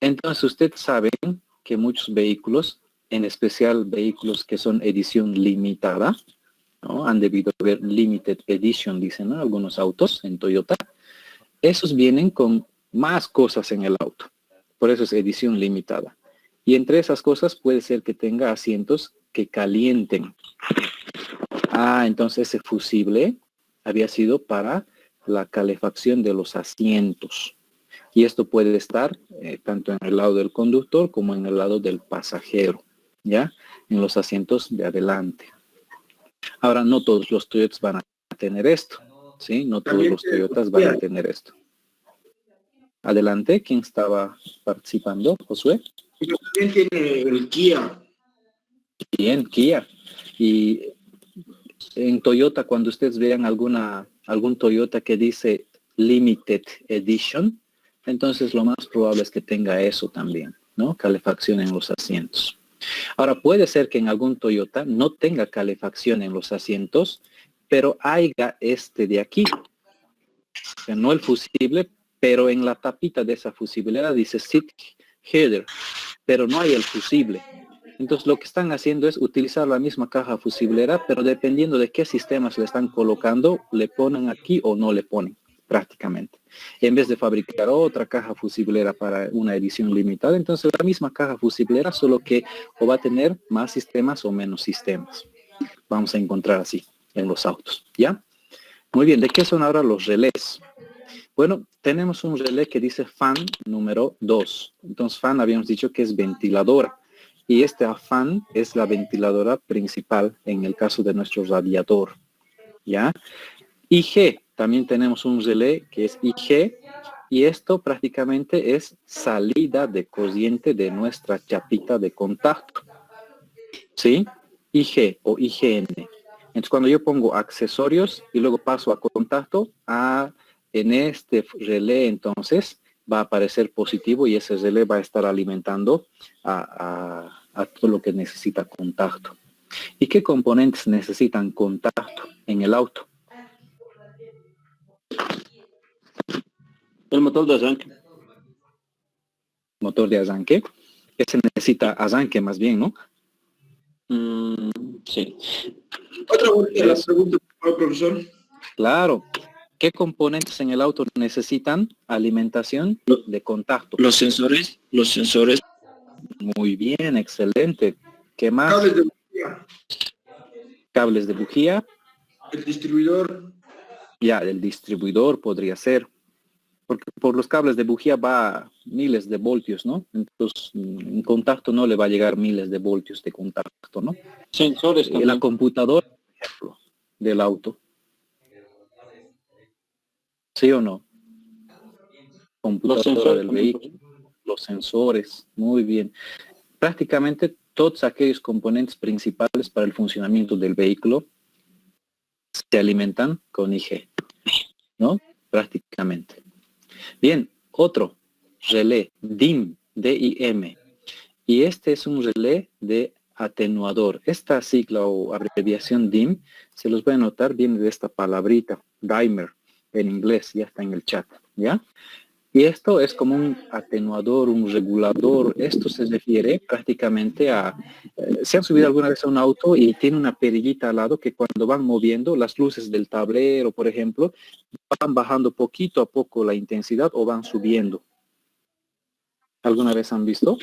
Entonces ustedes saben que muchos vehículos, en especial vehículos que son edición limitada, ¿no? Han debido ver limited edition, dicen, ¿no? Algunos autos en Toyota. Esos vienen con más cosas en el auto. Por eso es edición limitada. Y entre esas cosas puede ser que tenga asientos que calienten. Entonces ese fusible había sido para la calefacción de los asientos. Y esto puede estar tanto en el lado del conductor como en el lado del pasajero, ¿ya? En los asientos de adelante. Ahora, no todos los Toyotas van a tener esto, ¿sí? No todos los Toyotas van a tener esto. Adelante, ¿quién estaba participando? ¿Josué? También tiene el Kia. Bien, Kia. Y en Toyota, cuando ustedes vean algún Toyota que dice Limited Edition, entonces lo más probable es que tenga eso también, ¿no? Calefacción en los asientos. Ahora, puede ser que en algún Toyota no tenga calefacción en los asientos, pero haya este de aquí. O sea, no el fusible, pero en la tapita de esa fusiblera dice Seat Header, pero no hay el fusible. Entonces lo que están haciendo es utilizar la misma caja fusiblera, pero dependiendo de qué sistemas le están colocando, le ponen aquí o no le ponen prácticamente. En vez de fabricar otra caja fusiblera para una edición limitada, entonces la misma caja fusiblera, solo que o va a tener más sistemas o menos sistemas. Vamos a encontrar así en los autos, ¿ya? Muy bien, ¿de qué son ahora los relés? Bueno, tenemos un relé que dice fan número 2. Entonces fan habíamos dicho que es ventiladora. Y este fan es la ventiladora principal en el caso de nuestro radiador, ¿ya? IG, también tenemos un relé que es IG, y esto prácticamente es salida de corriente de nuestra chapita de contacto, ¿sí? IG o IGN. Entonces cuando yo pongo accesorios y luego paso a contacto, en este relé entonces va a aparecer positivo y ese relé va a estar alimentando a todo lo que necesita contacto. ¿Y qué componentes necesitan contacto en el auto? El motor de arranque. Motor de arranque. Ese necesita arranque más bien, ¿no? Sí. Otra pregunta, profesor. Claro. ¿Qué componentes en el auto necesitan alimentación de contacto? Los sensores. Muy bien, excelente. ¿Qué más? Cables de bujía. Cables de bujía. El distribuidor. Ya, el distribuidor podría ser. Porque por los cables de bujía va miles de voltios, ¿no? Entonces, en contacto no le va a llegar miles de voltios de contacto, ¿no? Sensores también. La computadora, por ejemplo, del auto. ¿Sí o no? Computadora del vehículo, los sensores, muy bien. Prácticamente todos aquellos componentes principales para el funcionamiento del vehículo se alimentan con IG, ¿no? Prácticamente. Bien, otro relé, DIM, D-I-M. Y este es un relé de atenuador. Esta sigla o abreviación DIM, se los voy a anotar, viene de esta palabrita, dimer, en inglés, ya está en el chat, ¿ya? Y esto es como un atenuador, un regulador. Esto se refiere prácticamente a... ¿se han subido alguna vez a un auto y tiene una perillita al lado que cuando van moviendo las luces del tablero, por ejemplo, van bajando poquito a poco la intensidad o van subiendo? ¿Alguna vez han visto?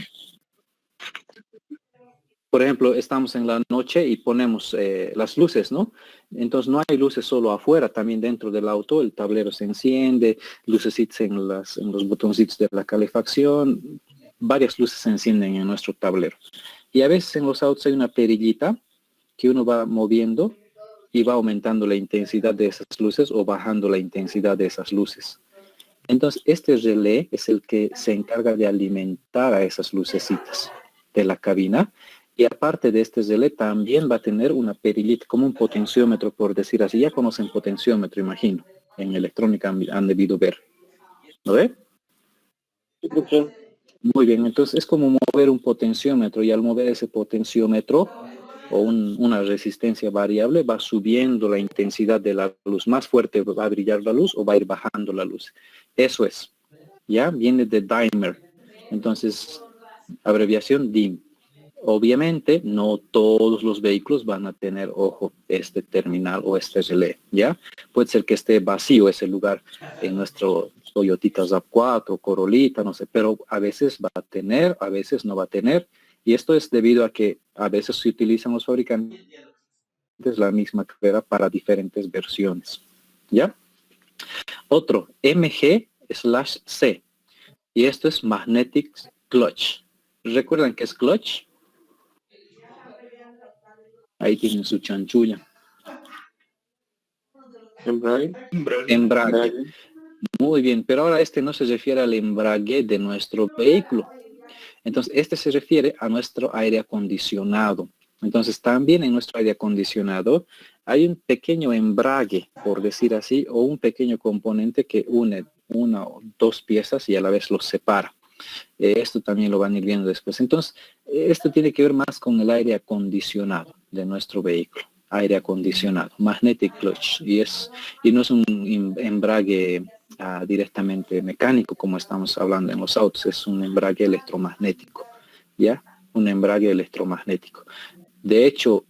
Por ejemplo, estamos en la noche y ponemos las luces, ¿no? Entonces no hay luces solo afuera, también dentro del auto el tablero se enciende, lucecitas en los botoncitos de la calefacción, varias luces se encienden en nuestro tablero. Y a veces en los autos hay una perillita que uno va moviendo y va aumentando la intensidad de esas luces o bajando la intensidad de esas luces. Entonces este relé es el que se encarga de alimentar a esas lucecitas de la cabina. Y aparte de este relé también va a tener una perillita, como un potenciómetro, por decir así. Ya conocen potenciómetro, imagino. En electrónica han debido ver. ¿Lo ve? Muy bien, entonces es como mover un potenciómetro y al mover ese potenciómetro o una resistencia variable va subiendo la intensidad de la luz. Más fuerte va a brillar la luz o va a ir bajando la luz. Eso es. Ya viene de dimer. Entonces, abreviación DIM. Obviamente, no todos los vehículos van a tener, ojo, este terminal o este relé, ¿ya? Puede ser que esté vacío ese lugar en nuestro Toyotita RAV4, Corolita, no sé, pero a veces va a tener, a veces no va a tener. Y esto es debido a que a veces se utilizan los fabricantes la misma carrera para diferentes versiones, ¿ya? Otro, MG/C. Y esto es Magnetic Clutch. ¿Recuerdan qué es clutch? Ahí tienen su chanchulla. Embrague. Muy bien, pero ahora este no se refiere al embrague de nuestro vehículo. Entonces, este se refiere a nuestro aire acondicionado. Entonces, también en nuestro aire acondicionado hay un pequeño embrague, por decir así, o un pequeño componente que une una o dos piezas y a la vez los separa. Esto también lo van a ir viendo después. Entonces, esto tiene que ver más con el aire acondicionado de nuestro vehículo. Aire acondicionado, magnetic clutch. Y no es un embrague directamente mecánico como estamos hablando en los autos. Es un embrague electromagnético. ¿Ya? Un embrague electromagnético. De hecho,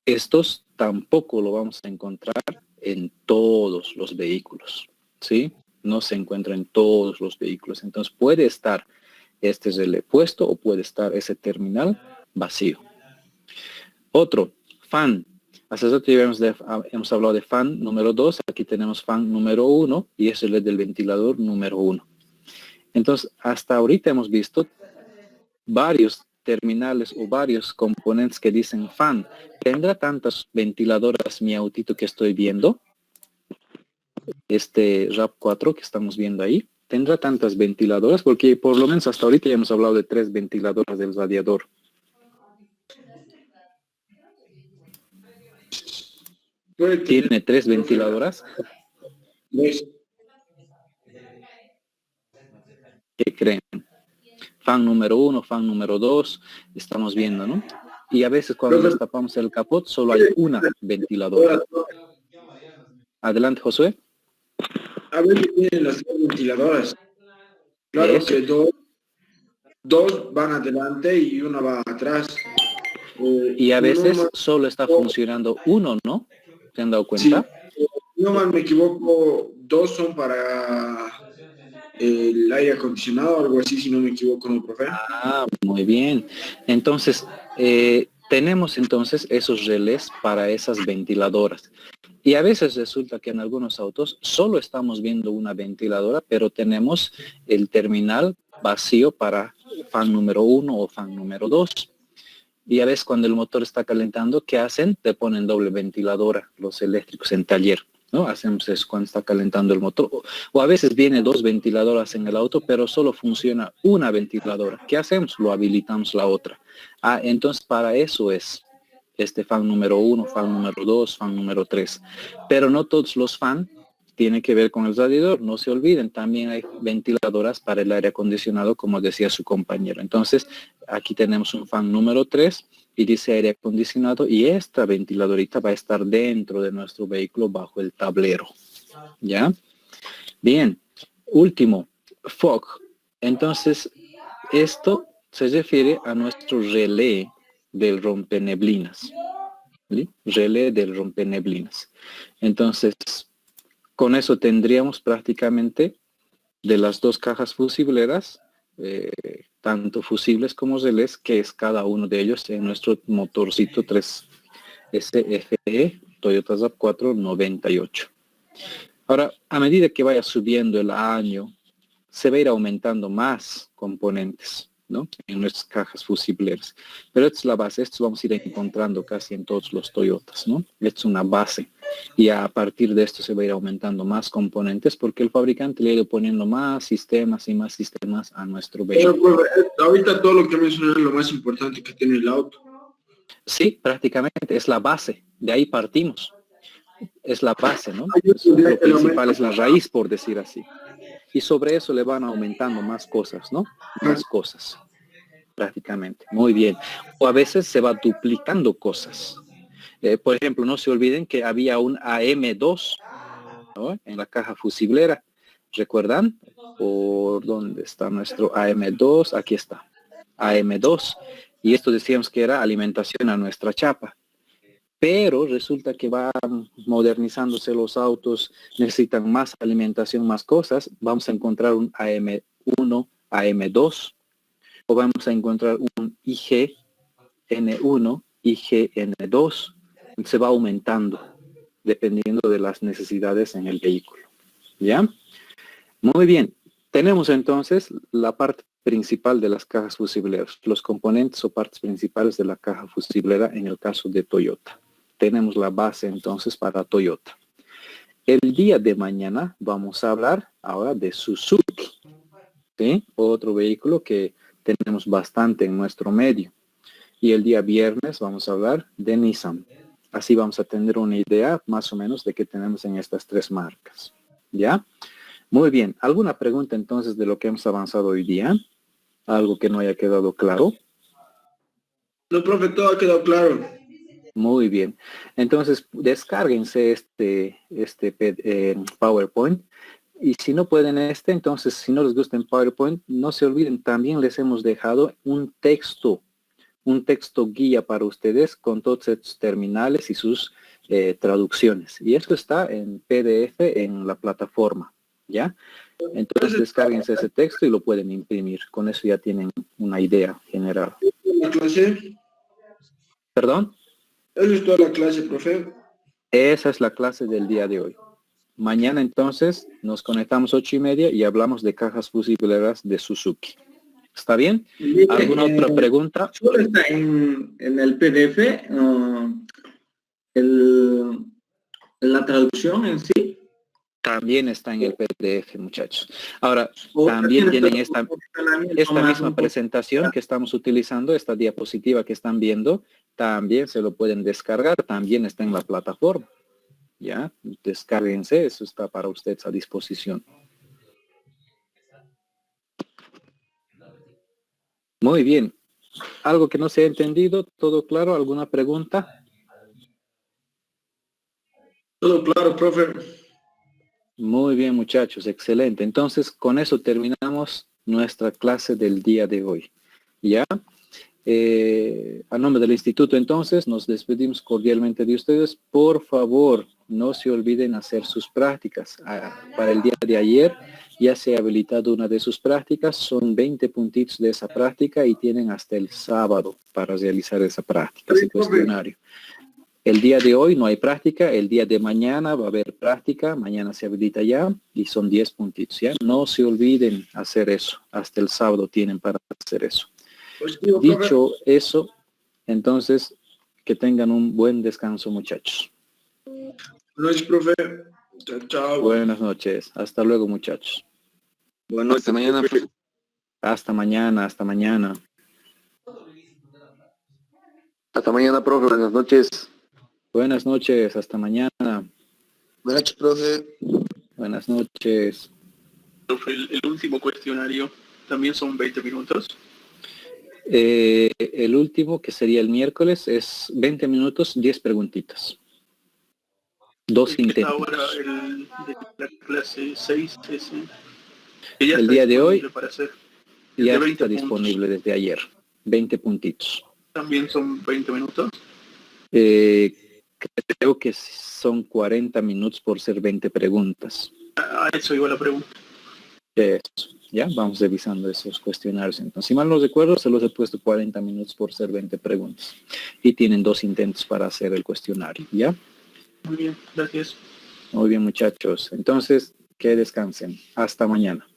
estos tampoco lo vamos a encontrar en todos los vehículos. ¿Sí? No se encuentra en todos los vehículos. Entonces puede estar este relé puesto o puede estar ese terminal vacío. Otro, fan. Hace rato hemos hablado de fan número 2. Aquí tenemos fan número 1 y es el del ventilador número 1. Entonces, hasta ahorita hemos visto varios terminales o varios componentes que dicen fan. ¿Tendrá tantas ventiladoras mi autito que estoy viendo? Este RAV4 que estamos viendo ahí, ¿tendrá tantas ventiladoras? Porque por lo menos hasta ahorita ya hemos hablado de 3 ventiladoras del radiador. ¿Tiene 3 ventiladoras? ¿Qué creen? Fan número 1, fan número 2, estamos viendo, ¿no? Y a veces cuando destapamos el capot solo hay una ventiladora. Adelante, Josué. A veces tienen las 3 ventiladoras. Claro Eso. que dos van adelante y una va atrás. Y a veces solo está funcionando uno, ¿no? ¿Se han dado cuenta? Sí, no mal me equivoco, 2 son para el aire acondicionado, algo así, si no me equivoco, ¿no, profe? Ah, muy bien. Entonces, tenemos entonces esos relés para esas ventiladoras. Y a veces resulta que en algunos autos solo estamos viendo una ventiladora, pero tenemos el terminal vacío para fan número 1 o fan número 2. Y a veces cuando el motor está calentando, ¿qué hacen? Te ponen doble ventiladora, los eléctricos en taller, ¿no? Hacemos eso cuando está calentando el motor. O a veces viene 2 ventiladoras en el auto, pero solo funciona una ventiladora. ¿Qué hacemos? Lo habilitamos la otra. Entonces para eso es este fan número 1, fan número 2, fan número 3. Pero no todos los fan tienen que ver con el radiador. No se olviden, también hay ventiladoras para el aire acondicionado, como decía su compañero. Entonces, aquí tenemos un fan número 3 y dice aire acondicionado y esta ventiladorita va a estar dentro de nuestro vehículo bajo el tablero. ¿Ya? Bien, último, fog. Entonces, esto se refiere a nuestro relé del rompeneblinas. ¿Sí? Relé del rompeneblinas. Entonces, con eso tendríamos prácticamente de las dos cajas fusibleras, tanto fusibles como relés, que es cada uno de ellos en nuestro motorcito 3 SFE Toyota RAV4 98. Ahora, a medida que vaya subiendo el año, se va a ir aumentando más componentes, ¿no? En nuestras cajas fusibleras. Pero esta es la base, esto vamos a ir encontrando casi en todos los Toyotas, ¿no? Esta es una base. Y a partir de esto se va a ir aumentando más componentes porque el fabricante le ha ido poniendo más sistemas y más sistemas a nuestro vehículo. Pero, ahorita todo lo que mencioné es lo más importante que tiene el auto. Sí, prácticamente es la base. De ahí partimos. Es la base, ¿no? Lo principal es la raíz, por decir así. Y sobre eso le van aumentando más cosas, ¿no? Más cosas, prácticamente. Muy bien. O a veces se va duplicando cosas. Por ejemplo, no se olviden que había un AM2, ¿no? En la caja fusiblera. ¿Recuerdan? ¿Por dónde está nuestro AM2? Aquí está. AM2. Y esto decíamos que era alimentación a nuestra chapa. Pero resulta que van modernizándose los autos, necesitan más alimentación, más cosas. Vamos a encontrar un AM1, AM2, o vamos a encontrar un IGN1, IGN2. Se va aumentando dependiendo de las necesidades en el vehículo. ¿Ya? Muy bien. Tenemos entonces la parte principal de las cajas fusibleras, los componentes o partes principales de la caja fusiblera en el caso de Toyota. Tenemos la base entonces para Toyota. El día de mañana vamos a hablar ahora de Suzuki, ¿sí? Otro vehículo que tenemos bastante en nuestro medio. Y el día viernes vamos a hablar de Nissan. Así vamos a tener una idea más o menos de qué tenemos en estas tres marcas. ¿Ya? Muy bien. ¿Alguna pregunta entonces de lo que hemos avanzado hoy día? ¿Algo que no haya quedado claro? No, profe, todo ha quedado claro. Muy bien. Entonces, descárguense este PowerPoint. Y si no pueden entonces, si no les gusta en PowerPoint, no se olviden, también les hemos dejado un texto guía para ustedes con todos estos terminales y sus traducciones. Y esto está en PDF en la plataforma, ¿ya? Entonces, descárguense ese texto y lo pueden imprimir. Con eso ya tienen una idea general. ¿La clase? ¿Perdón? ¿Esa es toda la clase, profe? Esa es la clase del día de hoy. Mañana entonces nos conectamos 8:30 y hablamos de cajas fusibleras de Suzuki. ¿Está bien? ¿Alguna otra pregunta? Solo está en el PDF, la traducción en sí. También está en el PDF, muchachos. Ahora, también tienen esta misma presentación que estamos utilizando, esta diapositiva que están viendo, también se lo pueden descargar, también está en la plataforma. ¿Ya? Descárguense, eso está para ustedes a disposición. Muy bien. ¿Algo que no se ha entendido? ¿Todo claro? ¿Alguna pregunta? Todo claro, profe. Muy bien, muchachos, excelente. Entonces, con eso terminamos nuestra clase del día de hoy. ¿Ya? A nombre del instituto, entonces, nos despedimos cordialmente de ustedes. Por favor, no se olviden hacer sus prácticas. Para el día de ayer ya se ha habilitado una de sus prácticas. Son 20 puntitos de esa práctica y tienen hasta el sábado para realizar esa práctica, ese cuestionario. El día de hoy no hay práctica, el día de mañana va a haber práctica, mañana se habilita ya y son 10 puntitos, ¿ya? No se olviden hacer eso, hasta el sábado tienen para hacer eso. Dicho eso, entonces, que tengan un buen descanso, muchachos. Buenas noches, profe. Chao, chao. Buenas noches, hasta luego, muchachos. Buenas noches. Hasta mañana, profe. Hasta mañana, hasta mañana. Hasta mañana, profe. Buenas noches. Buenas noches, hasta mañana. Buenas noches, profe. Buenas noches. Profe, el último cuestionario también son 20 minutos. El último, que sería el miércoles, es 20 minutos, 10 preguntitas. 2 intentos. Ahora el de la clase 6 ese, que ya El está día de hoy disponible para hacer. ya de 20 está puntos. disponible desde ayer. 20 puntitos. También son 20 minutos. Creo que son 40 minutos por ser 20 preguntas. A eso iba la pregunta. Eso. Ya, vamos revisando esos cuestionarios. Entonces, si mal no recuerdo, se los he puesto 40 minutos por ser 20 preguntas. Y tienen 2 intentos para hacer el cuestionario. ¿Ya? Muy bien, gracias. Muy bien, muchachos. Entonces, que descansen. Hasta mañana.